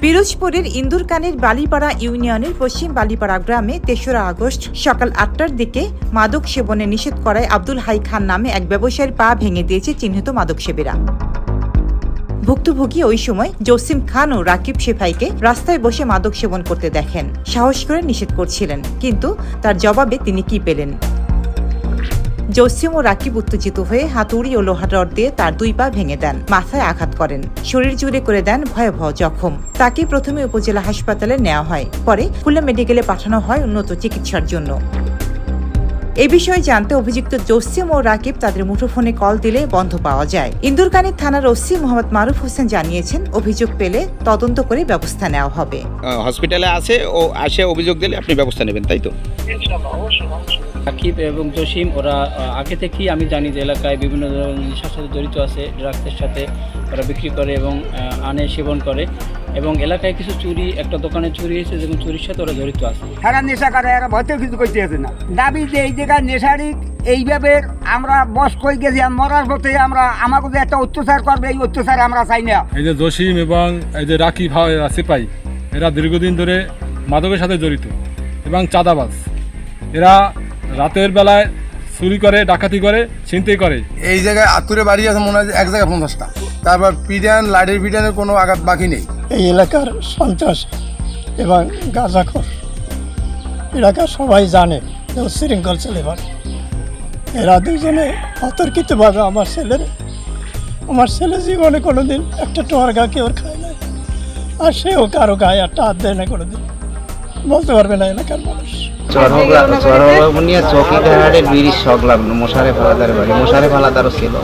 পিরোজপুরের ইন্দুরকানের বালিপাড়া ইউনিয়নের পশ্চিম বালিপাড়া গ্রামে ৩রা আগস্ট সকাল ৮টার দিকে মাদক সেবনে নিষেধ করায় আব্দুল হাই খান নামে এক ব্যবসায়ীর পা ভেঙে দিয়েছে চিহ্নিত মাদকসেবীরা। ভুক্তভোগী ওই সময় জসিম খান ও রাকিব সেফাইকে রাস্তায় বসে মাদক সেবন করতে দেখেন। সাহস করে নিষেধ করছিলেন, কিন্তু তার জবাবে তিনি কি পেলেন? জসিম ও রাকিব উত্তেজিত হয়ে হাতুড়ি ও লোহার রড দিয়ে তার 2 পা ভেঙে দেন, মাথায় আঘাত করেন, শরীর জুড়ে করে দেন ভয়াবহ জখম। তাকে প্রথমে উপজেলা হাসপাতালে নেওয়া হয়, পরে খুলনা মেডিকেলে পাঠানো হয় উন্নত চিকিৎসার জন্য। এ বিষয়ে জানতে অভিযুক্ত জসিম ও রাকিব তাদের মুঠোফোনে কল দিলে বন্ধ পাওয়া যায়। ইন্দুরকানী থানার ওসি মোহাম্মদ মারুফ হোসেন জানিয়েছেন, অভিযোগ পেলে তদন্ত করে ব্যবস্থা নেওয়া হবে। হসপিটালে আসে অভিযোগ দিলে আপনি ব্যবস্থা নেবেন, তাই তো? রাকিব এবং জসিম ওরা আগে থেকেই আমি জানি যে এলাকায় বিভিন্ন ধরনের নেশার সাথে জড়িত আছে, ড্রাগসের সাথে ওরা বিক্রি করে এবং আনে সেবন করে, এবং এলাকায় কিছু চুরি, একটা দোকানে চুরি হয়েছে এবং চুরির সাথে ওরা জড়িত আছে। সারা নেশা করে এরা ভয়তে কিছু করতে আছে না। দাবি যে এই জায়গায় নেশারিক এইভাবে আমরা বস কই গেছি, মরার পথে আমরা আমাকে যে একটা অত্যাচার করবে, এই অত্যাচার আমরা চাই না। এই যে জসিম এবং এই যে রাকিব সিপাই, এরা দীর্ঘদিন ধরে মাদকের সাথে জড়িত এবং চাঁদাবাজ। এরা রাতের বেলায় চুরি করে, ডাকাতি করে, ছিনতাই করে। এই জায়গায় আতুরে বাড়ি আছে মনে হয় এক জায়গায় 50টা। তারপর পিডিয়ান, লাইটের পিডিয়ানের কোনো আঘাত বাকি নেই। এই এলাকার সন্ত্রাস এবং গাঁজাখোর এলাকা সবাই জানে যে শৃঙ্খল ছেলেবার। এরা দুজনে অতর্কিতভাবে আমার ছেলে জীবনে কোনোদিন একটা টোয়ার গা কেউ খায় না, আর সেও কারো গায়ে একটা হাত দেয় না, কোনোদিন বলতে পারবে না এলাকার মানুষ। চৌকিদারের বিড়ির শখ লাগলো মশারে ফালাদার বাড়ি, মশারে ফালাদারও ছিল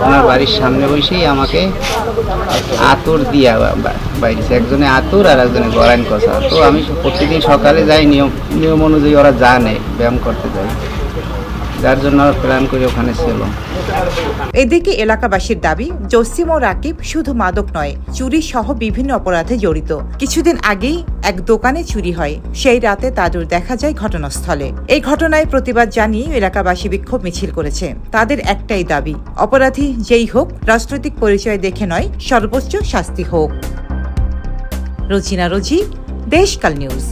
ওনার বাড়ির সামনে বসেই আমাকে আতুর দিয়া বাইরেছে, একজনে আতুর আর একজনে গড়াইন কষা। তো আমি প্রতিদিন সকালে যাই, নিয়ম অনুযায়ী ওরা জানে ব্যায়াম করতে যাই, যার জন্য প্ল্যান করে ওখানে ছিল। এদিকে এলাকাবাসীর দাবি, জসিম ও রাকিব শুধু মাদক নয়, চুরি সহ বিভিন্ন অপরাধে জড়িত। কিছুদিন আগেই এক দোকানে চুরি হয়, সেই রাতে তাদের দেখা যায় ঘটনাস্থলে। এই ঘটনায় প্রতিবাদ জানিয়ে এলাকাবাসী বিক্ষোভ মিছিল করেছে। তাদের একটাই দাবি, অপরাধী যেই হোক, রাজনৈতিক পরিচয় দেখে নয়, সর্বোচ্চ শাস্তি হোক। রোজিনা রোজি, দেশকাল নিউজ।